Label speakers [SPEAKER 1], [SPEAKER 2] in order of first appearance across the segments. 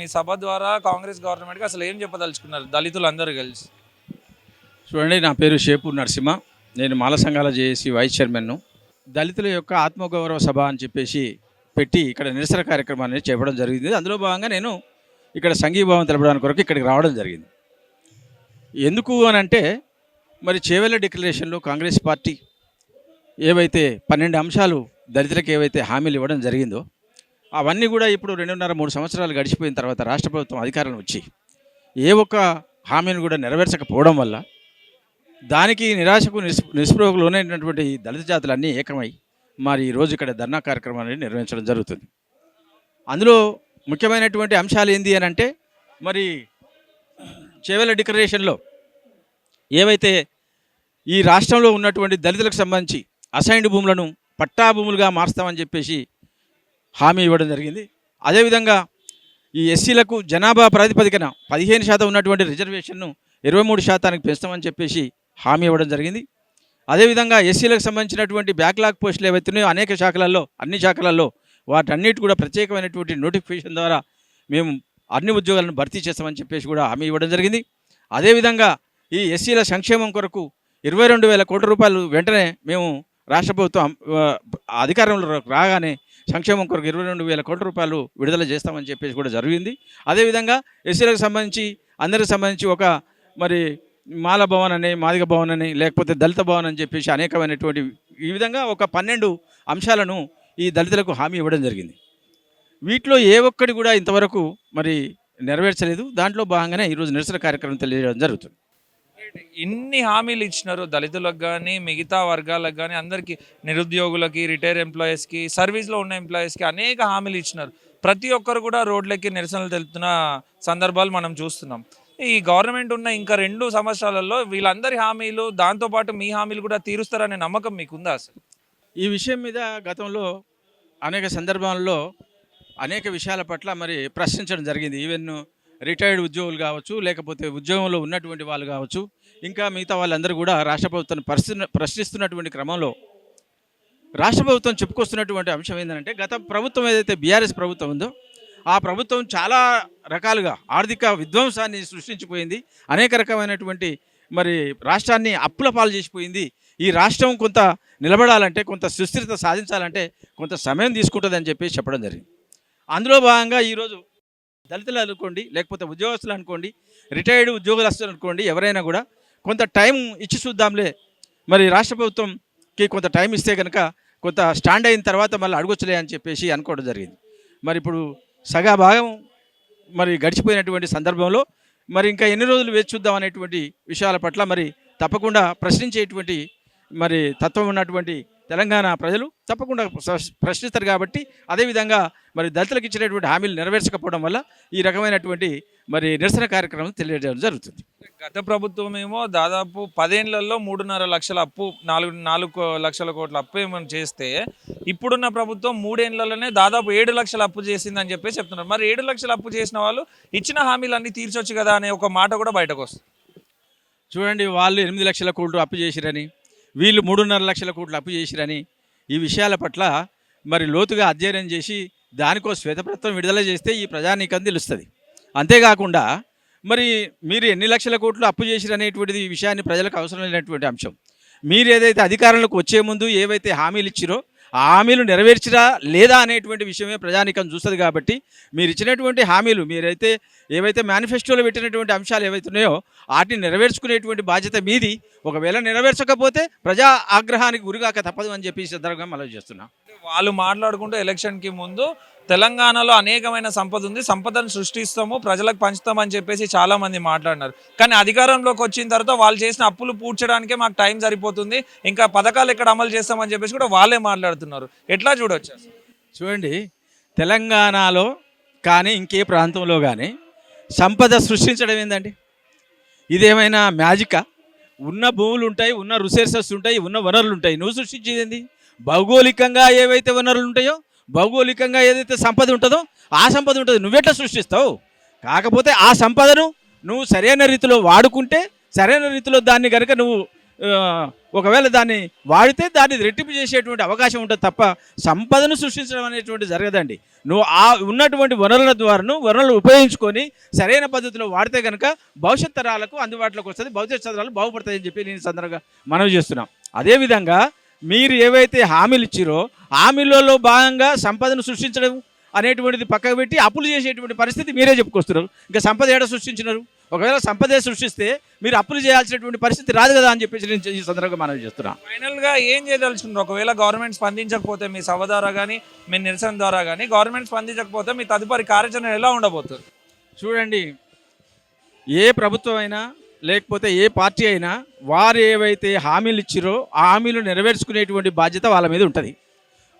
[SPEAKER 1] మీ సభ ద్వారా కాంగ్రెస్ గవర్నమెంట్కి అసలు ఏం చెప్పదలుచుకున్నారు దళితులందరూ కలిసి?
[SPEAKER 2] చూడండి, నా పేరు షేపూర్ నరసింహ. నేను మాల సంఘాల జేఏసీ వైస్ చైర్మన్ను. దళితుల యొక్క ఆత్మగౌరవ సభ అని చెప్పేసి పెట్టి ఇక్కడ నిరసన కార్యక్రమాన్ని చేపడం జరిగింది. అందులో భాగంగా నేను ఇక్కడ సంఘీభావం తెలపడానికి కొరకు ఇక్కడికి రావడం జరిగింది. ఎందుకు అని అంటే, మరి చేవెళ్ళ డిక్లరేషన్లో కాంగ్రెస్ పార్టీ ఏవైతే 12 అంశాలు దళితులకు ఏవైతే హామీలు ఇవ్వడం జరిగిందో అవన్నీ కూడా ఇప్పుడు 2.5-3 సంవత్సరాలు గడిచిపోయిన తర్వాత రాష్ట్ర ప్రభుత్వం అధికారం వచ్చి ఏ ఒక్క హామీని కూడా నెరవేర్చకపోవడం వల్ల దానికి నిరాశకు నిస్పృహకు లోనైనటువంటి దళిత జాతులన్నీ ఏకమై మరి ఈరోజు ఇక్కడ ధర్నా కార్యక్రమాన్ని నిర్వహించడం జరుగుతుంది. అందులో ముఖ్యమైనటువంటి అంశాలు ఏంది అని అంటే, మరి చేవెళ్ళ డిక్లరేషన్లో ఏవైతే ఈ రాష్ట్రంలో ఉన్నటువంటి దళితులకు సంబంధించి అసైన్డ్ భూములను పట్టా భూములుగా మారుస్తామని చెప్పేసి హామీ ఇవ్వడం జరిగింది. అదేవిధంగా ఈ ఎస్సీలకు జనాభా ప్రాతిపదికన 15% ఉన్నటువంటి రిజర్వేషన్ను 23% పెంచుతామని చెప్పేసి హామీ ఇవ్వడం జరిగింది. అదేవిధంగా ఎస్సీలకు సంబంధించినటువంటి బ్యాక్లాగ్ పోస్టులు ఏవైతున్నాయో అనేక శాఖలలో, అన్ని శాఖలలో వాటన్నిటి కూడా ప్రత్యేకమైనటువంటి నోటిఫికేషన్ ద్వారా మేము అన్ని ఉద్యోగాలను భర్తీ చేస్తామని చెప్పేసి కూడా హామీ ఇవ్వడం జరిగింది. అదేవిధంగా ఈ ఎస్సీల సంక్షేమం కొరకు 22,000 కోట్ల రూపాయలు వెంటనే మేము రాష్ట్ర ప్రభుత్వం అధికారంలో రాగానే సంక్షేమం కొరకు 22,000 కోట్ల రూపాయలు విడుదల చేస్తామని చెప్పేసి కూడా జరిగింది. అదేవిధంగా ఎస్సీలకు సంబంధించి అందరికి సంబంధించి ఒక మరి మాల భవన్ అని, మాదిగ భవన్ అని, లేకపోతే దళిత భవన్ అని చెప్పేసి అనేకమైనటువంటి ఈ విధంగా ఒక 12 అంశాలను ఈ దళితులకు హామీ ఇవ్వడం జరిగింది. వీటిలో ఏ ఒక్కటి కూడా ఇంతవరకు మరి నెరవేర్చలేదు. దాంట్లో భాగంగానే ఈరోజు నిరసన కార్యక్రమం తెలియజేయడం జరుగుతుంది.
[SPEAKER 1] ఇన్ని హామీలు ఇచ్చినారు దళితులకు కానీ మిగతా వర్గాలకు కానీ అందరికీ, నిరుద్యోగులకి, రిటైర్ ఎంప్లాయీస్కి, సర్వీస్లో ఉన్న ఎంప్లాయీస్కి అనేక హామీలు ఇచ్చినారు. ప్రతి ఒక్కరు కూడా రోడ్లకి నిరసనలు తెలుపుతున్న సందర్భాలు మనం చూస్తున్నాం. ఈ గవర్నమెంట్ ఉన్న ఇంకా 2 సంవత్సరాలలో వీళ్ళందరి హామీలు దాంతోపాటు మీ హామీలు కూడా తీరుస్తారనే నమ్మకం మీకుందా అసలు?
[SPEAKER 2] ఈ విషయం మీద గతంలో అనేక సందర్భాల్లో అనేక విషయాల పట్ల మరి ప్రశ్నించడం జరిగింది. ఈవెన్ రిటైర్డ్ ఉద్యోగులు కావచ్చు, లేకపోతే ఉద్యోగంలో ఉన్నటువంటి వాళ్ళు కావచ్చు, ఇంకా మిగతా వాళ్ళందరూ కూడా రాష్ట్ర ప్రభుత్వాన్ని ప్రశ్నిస్తున్నటువంటి క్రమంలో రాష్ట్ర ప్రభుత్వం చెప్పుకొస్తున్నటువంటి అంశం ఏంటంటే, గత ప్రభుత్వం ఏదైతే బీఆర్ఎస్ ప్రభుత్వం ఉందో ఆ ప్రభుత్వం చాలా రకాలుగా ఆర్థిక విధ్వంసాన్ని సృష్టించిపోయింది. అనేక రకమైనటువంటి మరి రాష్ట్రాన్ని అప్పుల పాలు చేసిపోయింది. ఈ రాష్ట్రం కొంత నిలబడాలంటే, కొంత సుస్థిరత సాధించాలంటే కొంత సమయం తీసుకుంటుందని చెప్పేసి చెప్పడం జరిగింది. అందులో భాగంగా ఈరోజు దళితులు అనుకోండి, లేకపోతే ఉద్యోగస్తులు అనుకోండి, రిటైర్డ్ ఉద్యోగస్తులు అనుకోండి, ఎవరైనా కూడా కొంత టైం ఇచ్చి చూద్దాంలే, మరి రాష్ట్ర ప్రభుత్వంకి కొంత టైం ఇస్తే కనుక కొంత స్టాండ్ అయిన తర్వాత మళ్ళీ అడగొచ్చులే అని చెప్పేసి అనుకోవడం జరిగింది. మరి ఇప్పుడు సగా భాగం మరి గడిచిపోయినటువంటి సందర్భంలో మరి ఇంకా ఎన్ని రోజులు వేచి చూద్దాం అనేటువంటి విషయాల పట్ల మరి తప్పకుండా ప్రశ్నించేటువంటి మరి తత్వం ఉన్నటువంటి తెలంగాణ ప్రజలు తప్పకుండా ప్రశ్నిస్తారు. కాబట్టి అదేవిధంగా మరి దళితులకు ఇచ్చినటువంటి హామీలు నెరవేర్చకపోవడం వల్ల ఈ రకమైనటువంటి మరి నిరసన కార్యక్రమం తెలియజేయడం జరుగుతుంది.
[SPEAKER 1] గత ప్రభుత్వం ఏమో దాదాపు 10 ఏళ్లలో 3.5 లక్షల అప్పు, 4 లక్షల కోట్ల అప్పు ఏమని చేస్తే, ఇప్పుడున్న ప్రభుత్వం 3 ఏళ్లలోనే దాదాపు 7 లక్షల అప్పు చేసిందని చెప్పి చెప్తున్నారు. మరి 7 లక్షల అప్పు చేసిన వాళ్ళు ఇచ్చిన హామీలన్నీ తీర్చొచ్చు కదా అనే ఒక మాట కూడా బయటకు వస్తుంది.
[SPEAKER 2] చూడండి, వాళ్ళు 8 లక్షల కోట్లు అప్పు చేసిరని, వీళ్ళు 3.5 లక్షల కోట్లు అప్పు చేసిరని ఈ విషయాల పట్ల మరి లోతుగా అధ్యయనం చేసి దానికో శ్వేతపత్రం విడుదల చేస్తే ఈ ప్రజానీకం తెలుస్తుంది. అంతేకాకుండా మరి మీరు ఎన్ని లక్షల కోట్లు అప్పు చేసిరనేటువంటిది ఈ విషయాన్ని ప్రజలకు అవసరం లేనటువంటి అంశం. మీరు ఏదైతే అధికారంలోకి వచ్చే ముందు ఏవైతే హామీలు ఇచ్చిరో ఆ హామీలు నెరవేర్చిరా లేదా అనేటువంటి విషయమే ప్రజానీకం చూస్తుంది. కాబట్టి మీరు ఇచ్చినటువంటి హామీలు, మీరైతే ఏవైతే మేనిఫెస్టోలో పెట్టినటువంటి అంశాలు ఏవైతే ఉన్నాయో వాటిని నెరవేర్చుకునేటువంటి బాధ్యత మీది. ఒకవేళ నెరవేర్చకపోతే ప్రజా ఆగ్రహానికి గురిగాక తప్పదు అని చెప్పి సందర్భంగా మనం చేస్తున్నాం.
[SPEAKER 1] వాళ్ళు మాట్లాడుకుంటూ ఎలక్షన్కి ముందు తెలంగాణలో అనేకమైన సంపద ఉంది, సంపదను సృష్టిస్తాము, ప్రజలకు పంచుతామని చెప్పేసి చాలామంది మాట్లాడినారు. కానీ అధికారంలోకి వచ్చిన తర్వాత వాళ్ళు చేసిన అప్పులు పూడ్చడానికే మాకు టైం సరిపోతుంది, ఇంకా పథకాలు ఎక్కడ అమలు చేస్తామని చెప్పేసి కూడా వాళ్ళే మాట్లాడుతున్నారు. ఎట్లా చూడవచ్చు?
[SPEAKER 2] చూడండి, తెలంగాణలో కానీ ఇంకే ప్రాంతంలో కానీ సంపద సృష్టించడం ఏందండి? ఇదేమైనా మ్యాజికా? ఉన్న భూములు ఉంటాయి, ఉన్న రిసోర్సెస్ ఉంటాయి, ఉన్న వనరులు ఉంటాయి. నువ్వు సృష్టించేది ఏంది? భౌగోళికంగా ఏవైతే వనరులు ఉంటాయో, భౌగోళికంగా ఏదైతే సంపద ఉంటుందో ఆ సంపద ఉంటుంది. నువ్వెట్లా సృష్టిస్తావు? కాకపోతే ఆ సంపదను నువ్వు సరైన రీతిలో వాడుకుంటే, సరైన రీతిలో దాన్ని కనుక నువ్వు ఒకవేళ దాన్ని వాడితే దాన్ని రెట్టింపు చేసేటువంటి అవకాశం ఉంటుంది తప్ప సంపదను సృష్టించడం అనేటువంటి జరగదండి. నువ్వు ఆ ఉన్నటువంటి వనరుల ద్వారా వనరులు ఉపయోగించుకొని సరైన పద్ధతిలో వాడితే కనుక భవిష్యత్ తరాలకు అందుబాటులోకి వస్తుంది, భవిష్యత్ తరాలు బాగుపడతాయని చెప్పి నేను ఈ సందర్భంగా మనవి చేస్తున్నాం. అదేవిధంగా మీరు ఏవైతే హామీలు ఇచ్చిరో హామీలలో భాగంగా సంపదను సృష్టించడం అనేటువంటిది పక్కకు పెట్టి అప్పులు చేసేటువంటి పరిస్థితి మీరే చెప్పుకొస్తున్నారు. ఇంకా సంపద ఏడ సృష్టించినారు? ఒకవేళ సంపదే సృష్టిస్తే మీరు అప్పులు చేయాల్సినటువంటి పరిస్థితి రాదు కదా అని చెప్పేసి నేను ఈ సందర్భంగా మనవి చేస్తున్నాను.
[SPEAKER 1] ఫైనల్గా ఏం చేయదలుచుకున్నారు? ఒకవేళ గవర్నమెంట్ స్పందించకపోతే మీ సభ ద్వారా కానీ మీ నిరసన ద్వారా కానీ గవర్నమెంట్ స్పందించకపోతే మీ తదుపరి కార్యాచరణ ఎలా ఉండబోతుంది?
[SPEAKER 2] చూడండి, ఏ ప్రభుత్వం అయినా లేకపోతే ఏ పార్టీ అయినా వారు ఏవైతే హామీలు ఇచ్చిరో ఆ హామీలు నెరవేర్చుకునేటువంటి బాధ్యత వాళ్ళ మీద ఉంటుంది.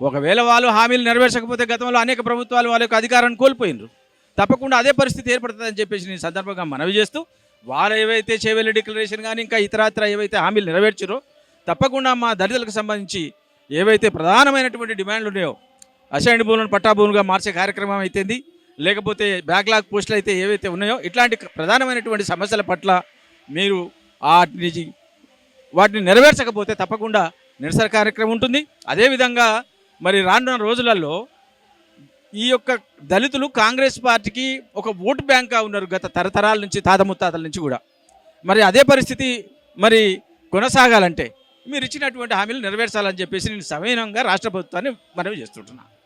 [SPEAKER 2] ఒకవేళ వాళ్ళు హామీలు నెరవేర్చకపోతే గతంలో అనేక ప్రభుత్వాలు వాళ్ళ యొక్క అధికారాన్ని కోల్పోయినరు. తప్పకుండా అదే పరిస్థితి ఏర్పడుతుందని చెప్పేసి నేను సందర్భంగా మనవి చేస్తూ వాళ్ళు ఏవైతే చేవెళ్ళి డిక్లరేషన్ కానీ ఇంకా ఇతరత్ర ఏవైతే హామీలు నెరవేర్చారో తప్పకుండా మా దళితులకు సంబంధించి ఏవైతే ప్రధానమైనటువంటి డిమాండ్లు ఉన్నాయో అసైన్డ్ భూములను పట్టా భూములుగా మార్చే కార్యక్రమం అయితేంది, లేకపోతే బ్యాక్లాగ్ పోస్టులు అయితే ఏవైతే ఉన్నాయో ఇట్లాంటి ప్రధానమైనటువంటి సమస్యల పట్ల మీరు వాటిని నెరవేర్చకపోతే తప్పకుండా నిరసన కార్యక్రమం ఉంటుంది. అదేవిధంగా మరి రానున్న రోజులలో ఈ యొక్క దళితులు కాంగ్రెస్ పార్టీకి ఒక ఓటు బ్యాంక్గా ఉన్నారు గత తరతరాల నుంచి, తాత ముత్తాతల నుంచి కూడా. మరి అదే పరిస్థితి మరి కొనసాగాలంటే మీరు ఇచ్చినటువంటి హామీలు నెరవేర్చాలని చెప్పేసి నేను సవినయంగా రాష్ట్ర ప్రభుత్వాన్ని మనవి చేస్తుంటున్నాను.